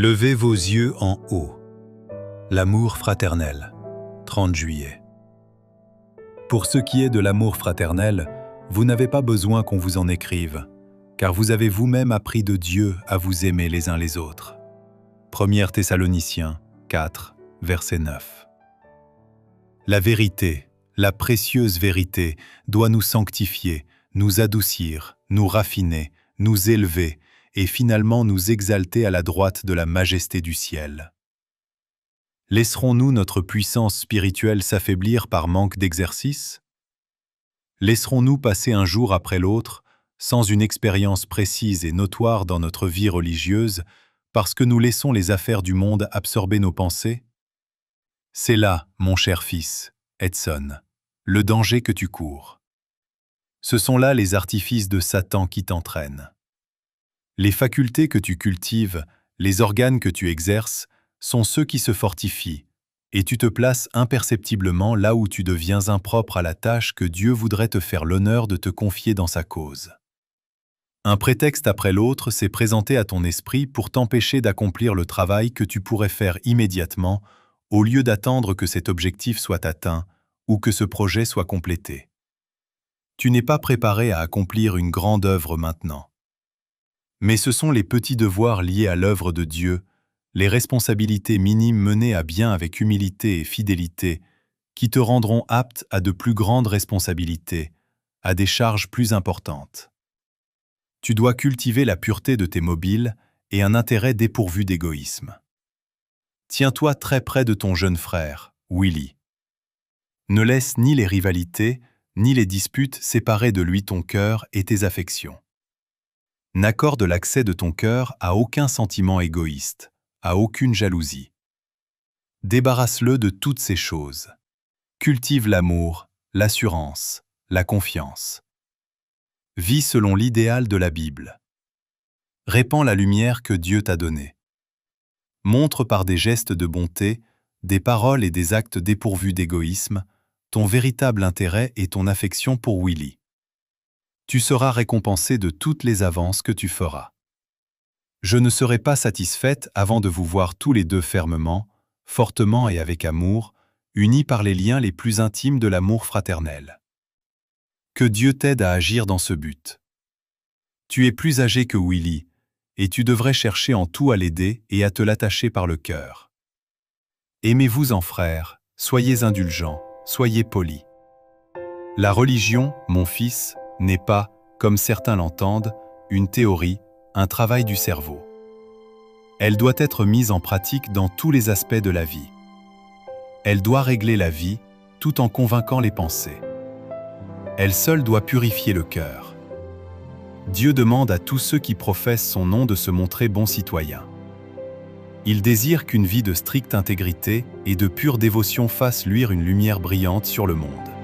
Levez vos yeux en haut. L'amour fraternel. 30 juillet. Pour ce qui est de l'amour fraternel, vous n'avez pas besoin qu'on vous en écrive, car vous avez vous-même appris de Dieu à vous aimer les uns les autres. 1 Thessaloniciens 4, verset 9. La vérité, la précieuse vérité, doit nous sanctifier, nous adoucir, nous raffiner, nous élever et finalement nous exalter à la droite de la majesté du ciel. Laisserons-nous notre puissance spirituelle s'affaiblir par manque d'exercice? Laisserons-nous passer un jour après l'autre, sans une expérience précise et notoire dans notre vie religieuse, parce que nous laissons les affaires du monde absorber nos pensées? C'est là, mon cher fils, Edson, le danger que tu cours. Ce sont là les artifices de Satan qui t'entraînent. Les facultés que tu cultives, les organes que tu exerces, sont ceux qui se fortifient, et tu te places imperceptiblement là où tu deviens impropre à la tâche que Dieu voudrait te faire l'honneur de te confier dans sa cause. Un prétexte après l'autre s'est présenté à ton esprit pour t'empêcher d'accomplir le travail que tu pourrais faire immédiatement, au lieu d'attendre que cet objectif soit atteint ou que ce projet soit complété. Tu n'es pas préparé à accomplir une grande œuvre maintenant. Mais ce sont les petits devoirs liés à l'œuvre de Dieu, les responsabilités minimes menées à bien avec humilité et fidélité, qui te rendront apte à de plus grandes responsabilités, à des charges plus importantes. Tu dois cultiver la pureté de tes mobiles et un intérêt dépourvu d'égoïsme. Tiens-toi très près de ton jeune frère, Willy. Ne laisse ni les rivalités, ni les disputes séparer de lui ton cœur et tes affections. N'accorde l'accès de ton cœur à aucun sentiment égoïste, à aucune jalousie. Débarrasse-le de toutes ces choses. Cultive l'amour, l'assurance, la confiance. Vis selon l'idéal de la Bible. Répands la lumière que Dieu t'a donnée. Montre par des gestes de bonté, des paroles et des actes dépourvus d'égoïsme, ton véritable intérêt et ton affection pour Willy. Tu seras récompensé de toutes les avances que tu feras. Je ne serai pas satisfaite avant de vous voir tous les deux fermement, fortement et avec amour, unis par les liens les plus intimes de l'amour fraternel. Que Dieu t'aide à agir dans ce but. Tu es plus âgé que Willy, et tu devrais chercher en tout à l'aider et à te l'attacher par le cœur. Aimez-vous en frères, soyez indulgents, soyez polis. La religion, mon fils, n'est pas, comme certains l'entendent, une théorie, un travail du cerveau. Elle doit être mise en pratique dans tous les aspects de la vie. Elle doit régler la vie, tout en convainquant les pensées. Elle seule doit purifier le cœur. Dieu demande à tous ceux qui professent son nom de se montrer bons citoyens. Il désire qu'une vie de stricte intégrité et de pure dévotion fasse luire une lumière brillante sur le monde.